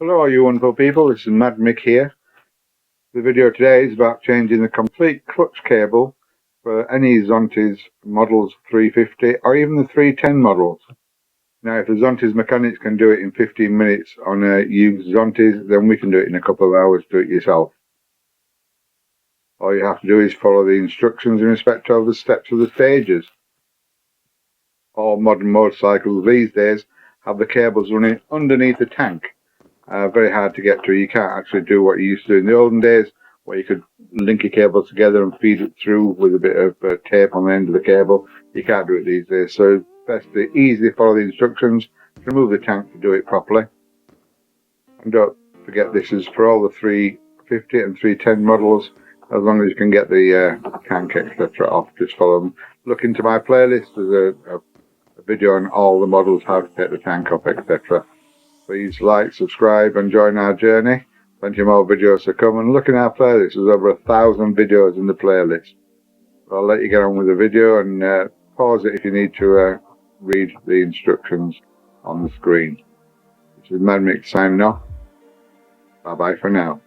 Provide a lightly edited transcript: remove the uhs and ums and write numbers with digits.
Hello you wonderful people, this is Mad Mick here. The video today is about changing the complete clutch cable for any Zontes models 350 or even the 310 models. Now if the Zontes mechanics can do it in 15 minutes on a used Zontes, then we can do it in a couple of hours, do it yourself. All you have to do is follow the instructions in respect of the steps of the stages. All modern motorcycles these days have the cables running underneath the tank. Very hard to get to. You can't actually do what you used to do in the olden days, where you could link your cables together and feed it through with a bit of tape on the end of the cable. You can't do it these days, so it's best to easily follow the instructions, remove the tank to do it properly. And don't forget, this is for all the 350 and 310 models. As long as you can get the tank etc. off, just follow them. Look into my playlist. There's a video on all the models, how to take the tank off, etc. Please like, subscribe and join our journey. Plenty more videos to come, and look in our playlist. There's over 1,000 videos in the playlist. I'll let you get on with the video and pause it if you need to read the instructions on the screen. This is Mad Mick signing off. Bye bye for now.